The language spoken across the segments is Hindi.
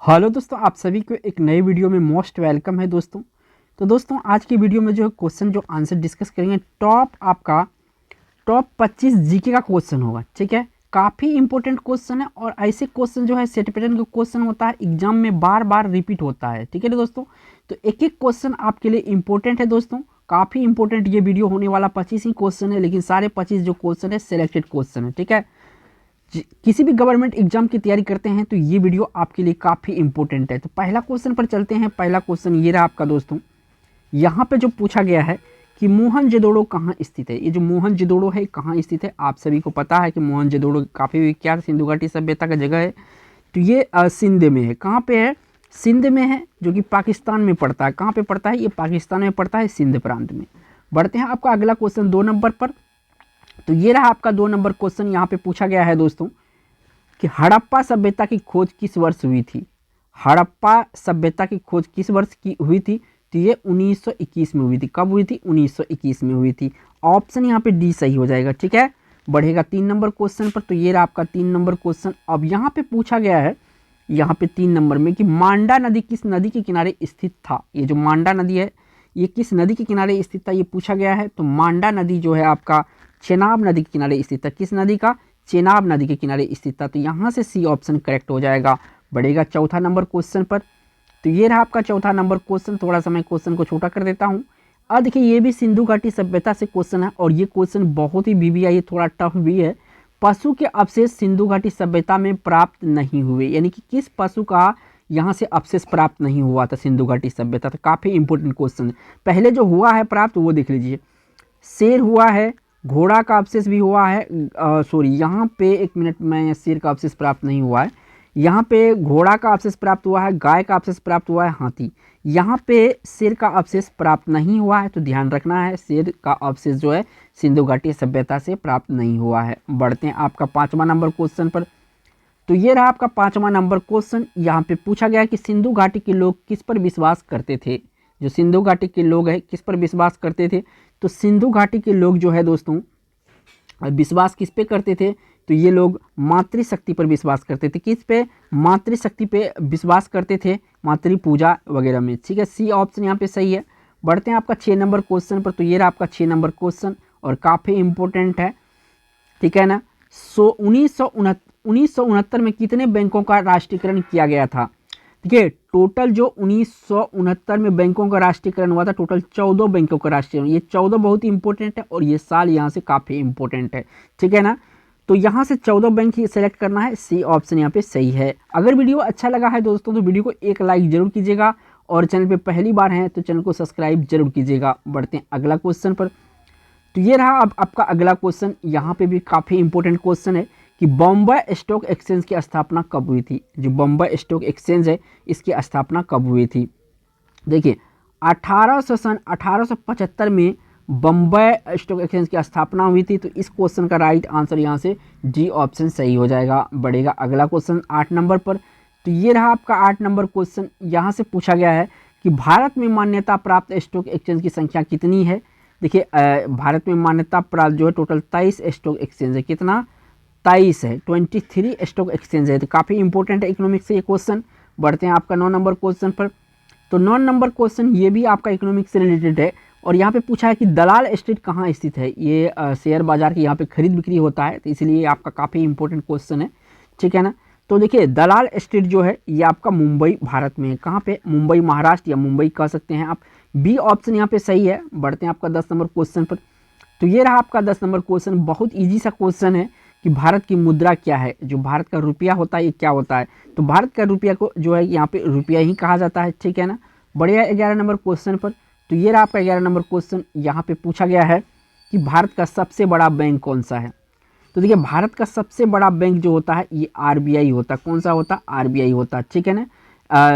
हेलो दोस्तों, आप सभी को एक नए वीडियो में मोस्ट वेलकम है दोस्तों। तो दोस्तों आज की वीडियो में जो है क्वेश्चन जो आंसर डिस्कस करेंगे टॉप 25 जीके का क्वेश्चन होगा। ठीक है, काफ़ी इंपॉर्टेंट क्वेश्चन है और ऐसे क्वेश्चन जो है सेट पैटर्न का क्वेश्चन होता है, एग्जाम में बार बार रिपीट होता है। ठीक है ना दोस्तों, तो एक एक क्वेश्चन आपके लिए इंपॉर्टेंट है दोस्तों, काफ़ी इंपॉर्टेंट ये वीडियो होने वाला 25 ही क्वेश्चन है, लेकिन सारे 25 जो क्वेश्चन है सिलेक्टेड क्वेश्चन है। ठीक है, किसी भी गवर्नमेंट एग्जाम की तैयारी करते हैं तो ये वीडियो आपके लिए काफ़ी इंपॉर्टेंट है। तो पहला क्वेश्चन पर चलते हैं। पहला क्वेश्चन ये रहा आपका दोस्तों, यहाँ पे जो पूछा गया है कि मोहनजोदड़ो कहाँ स्थित है। ये जो मोहनजोदड़ो है कहाँ स्थित है, आप सभी को पता है कि मोहनजोदड़ो काफ़ी विख्यात सिंधु घाटी सभ्यता का जगह है। तो ये सिंध में है। कहाँ पे है? सिंध में है, जो कि पाकिस्तान में पड़ता है। कहाँ पे पड़ता है? ये पाकिस्तान में पड़ता है, सिंध प्रांत में। बढ़ते हैं आपका अगला क्वेश्चन 2 नंबर पर। तो ये रहा आपका 2 नंबर क्वेश्चन। यहाँ पे पूछा गया है दोस्तों कि हड़प्पा सभ्यता की खोज किस वर्ष हुई थी। हड़प्पा सभ्यता की खोज किस वर्ष की हुई थी? तो ये 1921 में हुई थी। कब हुई थी? 1921 में हुई थी। ऑप्शन यहाँ पे डी सही हो जाएगा। ठीक है, बढ़ेगा 3 नंबर क्वेश्चन पर। तो ये रहा आपका 3 नंबर क्वेश्चन। अब यहाँ पे पूछा गया है, यहाँ पे 3 नंबर में, कि मांडा नदी किस नदी के किनारे स्थित था। ये जो मांडा नदी है ये किस नदी के किनारे स्थित था, ये पूछा गया है। तो मांडा नदी जो है आपका चेनाब नदी के किनारे स्थित था। किस नदी का? चेनाब नदी के किनारे स्थित था। तो यहाँ से सी ऑप्शन करेक्ट हो जाएगा। बढ़ेगा चौथा नंबर क्वेश्चन पर। तो ये रहा आपका चौथा नंबर क्वेश्चन। थोड़ा सा मैं क्वेश्चन को छोटा कर देता हूँ। अब देखिए, ये भी सिंधु घाटी सभ्यता से क्वेश्चन है और ये क्वेश्चन बहुत ही वीवीआई, थोड़ा टफ भी है। पशु के अवशेष सिंधु घाटी सभ्यता में प्राप्त नहीं हुए, यानी कि किस पशु का यहाँ से अवशेष प्राप्त नहीं हुआ था सिंधु घाटी सभ्यता। तो काफ़ी इंपॉर्टेंट क्वेश्चन है। पहले जो हुआ है प्राप्त वो देख लीजिए। शेर हुआ है, घोड़ा का अवशेष भी हुआ है। सॉरी, यहाँ पे एक मिनट में, शेर का अवशेष प्राप्त नहीं हुआ है। यहाँ पे घोड़ा का अवशेष प्राप्त हुआ है, गाय का अवशेष प्राप्त हुआ है, हाथी। यहाँ पे शेर का अवशेष प्राप्त नहीं हुआ है। तो ध्यान रखना है, शेर का अवशेष जो है सिंधु घाटी सभ्यता से प्राप्त नहीं हुआ है। बढ़ते हैं आपका 5वां नंबर क्वेश्चन पर। तो ये रहा आपका 5वां नंबर क्वेश्चन। यहाँ पे पूछा गया कि सिंधु घाटी के लोग किस पर विश्वास करते थे। जो सिंधु घाटी के लोग हैं किस पर विश्वास करते थे? तो सिंधु घाटी के लोग जो है दोस्तों विश्वास किस पे करते थे? तो ये लोग मातृशक्ति पर विश्वास करते थे। किस पे? मातृशक्ति पे विश्वास करते थे, मातृ पूजा वगैरह में। ठीक है, सी ऑप्शन यहाँ पे सही है। बढ़ते हैं आपका 6 नंबर क्वेश्चन पर। तो ये रहा आपका 6 नंबर क्वेश्चन और काफ़ी इंपॉर्टेंट है। ठीक है ना। 1969 में कितने बैंकों का राष्ट्रीयकरण किया गया था? देखिए, टोटल जो 1969 में बैंकों का राष्ट्रीयकरण हुआ था, टोटल 14 बैंकों का राष्ट्रीयकरण। ये 14 बहुत ही इंपॉर्टेंट है और ये साल यहाँ से काफ़ी इंपॉर्टेंट है। ठीक है ना, तो यहाँ से 14 बैंक ही सेलेक्ट करना है। सी ऑप्शन यहाँ पे सही है। अगर वीडियो अच्छा लगा है दोस्तों तो वीडियो को एक लाइक जरूर कीजिएगा और चैनल पे पहली बार हैं तो चैनल को सब्सक्राइब जरूर कीजिएगा। बढ़ते हैं अगला क्वेश्चन पर। तो ये रहा अब आपका अगला क्वेश्चन। यहाँ पे भी काफ़ी इंपॉर्टेंट क्वेश्चन है कि बॉम्बे स्टॉक एक्सचेंज की स्थापना कब हुई थी। जो बॉम्बे स्टॉक एक्सचेंज है इसकी स्थापना कब हुई थी? देखिए, 1875 में बॉम्बे स्टॉक एक्सचेंज की स्थापना हुई थी। तो इस क्वेश्चन का राइट आंसर यहाँ से डी ऑप्शन सही हो जाएगा। बढ़ेगा अगला क्वेश्चन 8 नंबर पर। तो ये रहा आपका 8 नंबर क्वेश्चन। यहाँ से पूछा गया है कि भारत में मान्यता प्राप्त स्टॉक एक्सचेंज की संख्या कितनी है। देखिए, भारत में मान्यता प्राप्त जो है टोटल 23 स्टॉक एक्सचेंज है। कितना? 23 है, 23 स्टॉक एक्सचेंज है। तो काफ़ी इंपॉर्टेंट है इकोनॉमिक्स से ये क्वेश्चन। बढ़ते हैं आपका 9 नंबर क्वेश्चन पर। तो 9 नंबर क्वेश्चन ये भी आपका इकोनॉमिक्स से रिलेटेड है और यहाँ पे पूछा है कि दलाल स्ट्रीट कहाँ स्थित है। ये शेयर बाजार की यहाँ पे खरीद बिक्री होता है, तो इसलिए आपका काफ़ी इंपॉर्टेंट क्वेश्चन है। ठीक है ना। तो देखिए, दलाल स्ट्रीट जो है ये आपका मुंबई भारत में है। कहाँ पे? मुंबई महाराष्ट्र या मुंबई कह सकते हैं आप। बी ऑप्शन यहाँ पे सही है। बढ़ते हैं आपका 10 नंबर क्वेश्चन पर। तो ये रहा आपका 10 नंबर क्वेश्चन। बहुत ईजी सा क्वेश्चन है कि भारत की मुद्रा क्या है। जो भारत का रुपया होता है ये क्या होता है? तो भारत का रुपया को जो है यहाँ पे रुपया ही कहा जाता है। ठीक है ना। बढ़िया 11 नंबर क्वेश्चन पर। तो ये रहा आपका 11 नंबर क्वेश्चन। यहाँ पे पूछा गया है कि भारत का सबसे बड़ा बैंक कौन सा है। तो देखिए, भारत का सबसे बड़ा बैंक जो होता है ये आरबीआई होता है। कौन सा होता है? आरबीआई होता है। ठीक है ना।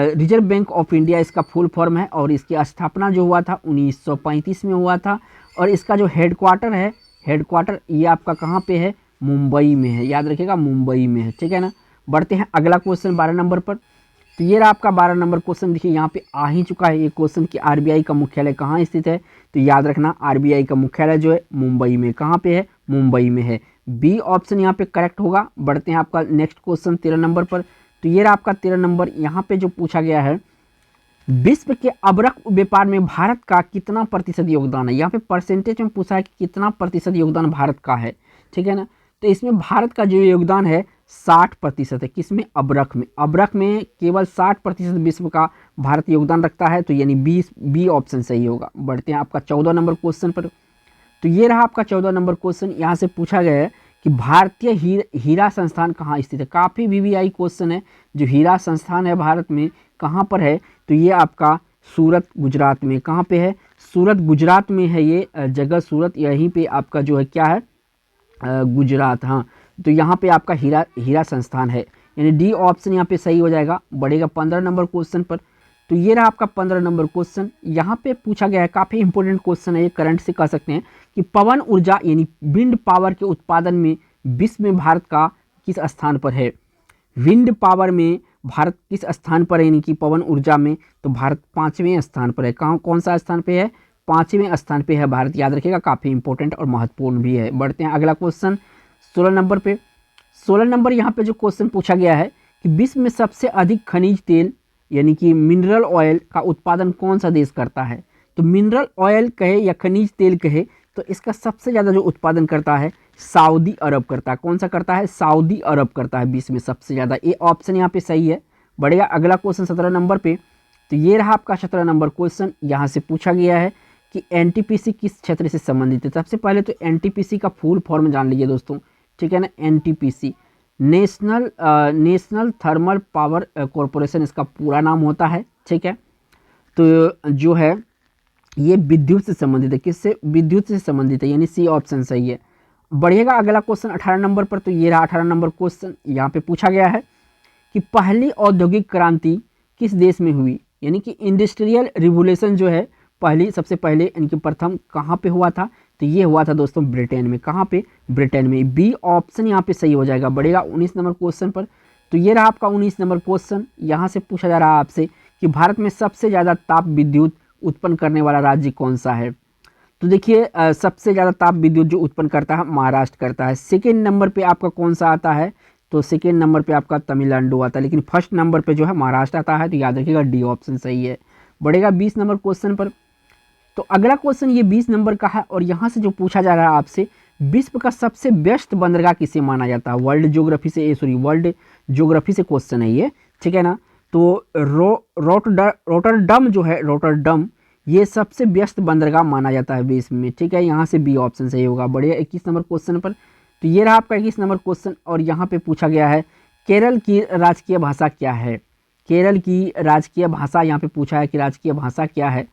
रिजर्व बैंक ऑफ इंडिया इसका फुल फॉर्म है और इसकी स्थापना जो हुआ था 1935 में हुआ था। और इसका जो हेडक्वार्टर है, हेडक्वार्टर ये आपका कहाँ पे है? मुंबई में है। याद रखिएगा, मुंबई में है। ठीक है ना। बढ़ते हैं अगला क्वेश्चन 12 नंबर पर। तो ये रहा आपका 12 नंबर क्वेश्चन। देखिए, यहाँ पे आ ही चुका है ये क्वेश्चन कि आरबीआई का मुख्यालय कहाँ स्थित है। तो याद रखना, आरबीआई का मुख्यालय जो है मुंबई में। कहाँ पे है? मुंबई में है। बी ऑप्शन यहाँ पे करेक्ट होगा। बढ़ते हैं आपका नेक्स्ट क्वेश्चन 13 नंबर पर। तो ये रहा आपका 13 नंबर। यहाँ पे जो पूछा गया है, विश्व के अबरख व्यापार में भारत का कितना प्रतिशत योगदान है। यहाँ पे परसेंटेज में पूछा है कि कितना प्रतिशत योगदान भारत का है, ठीक है ना। तो इसमें भारत का जो योगदान है 60% है। किसमें? अबरख में। अबरख में केवल 60% विश्व का भारत योगदान रखता है, तो यानी बी ऑप्शन सही होगा। बढ़ते हैं आपका 14 नंबर क्वेश्चन पर। तो ये रहा आपका 14 नंबर क्वेश्चन। यहाँ से पूछा गया है कि भारतीय हीरा संस्थान कहाँ स्थित है। काफ़ी वीवीआई क्वेश्चन है। जो हीरा संस्थान है भारत में कहाँ पर है, तो ये आपका सूरत गुजरात में। कहाँ पे है? सूरत गुजरात में है ये जगह, सूरत यहीं पे आपका जो है क्या है, गुजरात। हाँ, तो यहाँ पे आपका हीरा संस्थान है, यानी डी ऑप्शन यहाँ पे सही हो जाएगा। बढ़ेगा 15 नंबर क्वेश्चन पर। तो ये रहा आपका 15 नंबर क्वेश्चन। यहाँ पे पूछा गया है, काफ़ी इंपॉर्टेंट क्वेश्चन है ये, करंट से कह सकते हैं कि पवन ऊर्जा यानी विंड पावर के उत्पादन में विश्व में भारत का किस स्थान पर है। विंड पावर में भारत किस स्थान पर है, यानी कि पवन ऊर्जा में, तो भारत 5वें स्थान पर है। कौन सा स्थान पे है? 5वें स्थान पे है भारत। याद रखिएगा, काफ़ी इंपॉर्टेंट और महत्वपूर्ण भी है। बढ़ते हैं अगला क्वेश्चन 16 नंबर पे। 16 नंबर यहाँ पे जो क्वेश्चन पूछा गया है कि विश्व में सबसे अधिक खनिज तेल यानी कि मिनरल ऑयल का उत्पादन कौन सा देश करता है। तो मिनरल ऑयल कहे या खनिज तेल कहे, तो इसका सबसे ज़्यादा जो उत्पादन करता है सऊदी अरब करता है। कौन सा करता है? सऊदी अरब करता है विश्व में सबसे ज़्यादा। ये ऑप्शन यहाँ पे सही है। बढ़ेगा अगला क्वेश्चन 17 नंबर पे। तो ये रहा आपका 17 नंबर क्वेश्चन। यहाँ से पूछा गया है कि एनटीपीसी किस क्षेत्र से संबंधित है। सबसे पहले तो एनटीपीसी का फुल फॉर्म जान लीजिए दोस्तों, ठीक है ना। NTPC national thermal power corporation इसका पूरा नाम होता है, ठीक है। तो जो है ये विद्युत से संबंधित है। किससे? विद्युत से संबंधित है, यानी सी ऑप्शन सही है। बढ़िएगा अगला क्वेश्चन 18 नंबर पर। तो ये रहा 18 नंबर क्वेश्चन। यहाँ पे पूछा गया है कि पहली औद्योगिक क्रांति किस देश में हुई, यानी कि इंडस्ट्रियल रिवोल्यूशन जो है सबसे पहले इनकी प्रथम कहाँ पे हुआ था, तो ये हुआ था दोस्तों ब्रिटेन में। कहाँ पे? ब्रिटेन में। बी ऑप्शन यहाँ पे सही हो जाएगा। बढ़ेगा 19 नंबर क्वेश्चन पर। तो ये रहा आपका 19 नंबर क्वेश्चन। यहाँ से पूछा जा रहा है आपसे कि भारत में सबसे ज़्यादा ताप विद्युत उत्पन्न करने वाला राज्य कौन सा है। तो देखिए सबसे ज़्यादा ताप विद्युत जो उत्पन्न करता है महाराष्ट्र करता है। सेकेंड नंबर पे आपका कौन सा आता है, तो सेकेंड नंबर पे आपका तमिलनाडु आता है, लेकिन फर्स्ट नंबर पे जो है महाराष्ट्र आता है। तो याद रखिएगा डी ऑप्शन सही है। बढ़ेगा 20 नंबर क्वेश्चन पर। तो अगला क्वेश्चन ये 20 नंबर का है और यहाँ से जो पूछा जा रहा है आपसे, विश्व का सबसे व्यस्त बंदरगाह किसे माना जाता है। वर्ल्ड ज्योग्राफी से क्वेश्चन है ये, ठीक है ना। तो रोटरडम जो है, रोटरडम ये सबसे व्यस्त बंदरगाह माना जाता है विश्व में, ठीक है। यहाँ से बी ऑप्शन सही होगा। बढ़िया 21 नंबर क्वेश्चन पर। तो ये रहा आपका 21 नंबर क्वेश्चन और यहाँ पे पूछा गया है केरल की राजकीय भाषा क्या है। केरल की राजकीय भाषा यहाँ पे पूछा है कि राजकीय भाषा क्या है,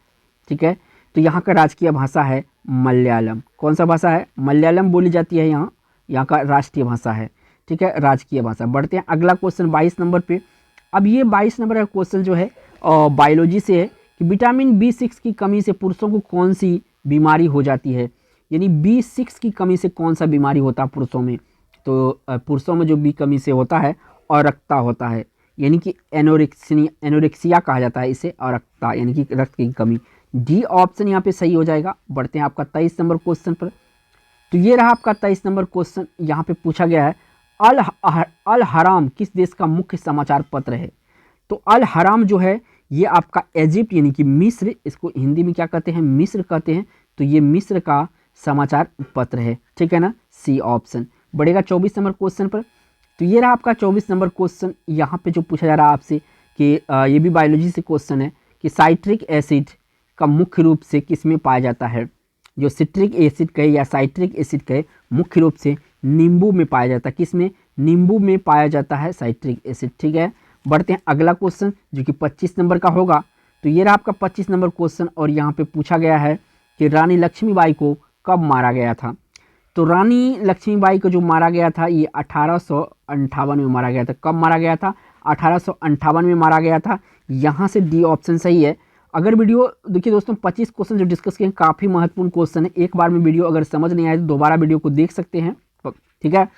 ठीक है। तो यहाँ का राजकीय भाषा है मलयालम। कौन सा भाषा है? मलयालम बोली जाती है यहाँ का राष्ट्रीय भाषा है, ठीक है, राजकीय भाषा। बढ़ते हैं अगला क्वेश्चन 22 नंबर पे। अब ये 22 नंबर का क्वेश्चन जो है बायोलॉजी से है कि विटामिन B6 की कमी से पुरुषों को कौन सी बीमारी हो जाती है, यानी B6 की कमी से कौन सा बीमारी होता है पुरुषों में। तो पुरुषों में जो B कमी से होता है अरक्ता होता है, यानी कि एनोरेक्सिया कहा जाता है इसे, अरक्ता यानी कि रक्त की कमी। डी ऑप्शन यहाँ पे सही हो जाएगा। बढ़ते हैं आपका 23 नंबर क्वेश्चन पर। तो ये रहा आपका 23 नंबर क्वेश्चन। यहाँ पे पूछा गया है अल हराम किस देश का मुख्य समाचार पत्र है। तो अल हराम जो है ये आपका इजिप्ट यानी कि मिस्र, इसको हिंदी में क्या कहते हैं? मिस्र कहते हैं। तो ये मिस्र का समाचार पत्र है, ठीक है ना, सी ऑप्शन। बढ़ेगा 24 नंबर क्वेश्चन पर। तो ये रहा आपका 24 नंबर क्वेश्चन। यहाँ पे जो पूछा जा रहा है आपसे कि ये भी बायोलॉजी से क्वेश्चन है कि साइट्रिक एसिड का मुख्य रूप से किस में पाया जाता है। जो सिट्रिक एसिड कहे या साइट्रिक एसिड कहे, मुख्य रूप से नींबू में पाया जाता है। किस में? नींबू में पाया जाता है साइट्रिक एसिड, ठीक है। बढ़ते हैं अगला क्वेश्चन जो कि 25 नंबर का होगा। तो ये रहा आपका 25 नंबर क्वेश्चन और यहाँ पे पूछा गया है कि रानी लक्ष्मीबाई को कब मारा गया था। तो रानी लक्ष्मीबाई को जो मारा गया था ये 1858 में मारा गया था। कब मारा गया था? 1858 में मारा गया था। यहाँ से डी ऑप्शन सही है। अगर वीडियो देखिए दोस्तों 25 क्वेश्चन जो डिस्कस किए हैं काफ़ी महत्वपूर्ण क्वेश्चन है। एक बार में वीडियो अगर समझ नहीं आए तो दोबारा वीडियो को देख सकते हैं, ठीक है।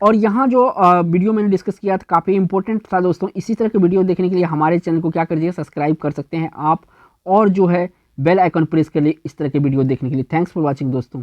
और यहाँ जो वीडियो मैंने डिस्कस किया था काफ़ी इंपॉर्टेंट था दोस्तों। इसी तरह के वीडियो देखने के लिए हमारे चैनल को क्या कर दीजिए, सब्सक्राइब कर सकते हैं आप, और जो है बेल आइकन प्रेस कर लिए इस तरह के वीडियो देखने के लिए। थैंक्स फॉर वॉचिंग दोस्तों।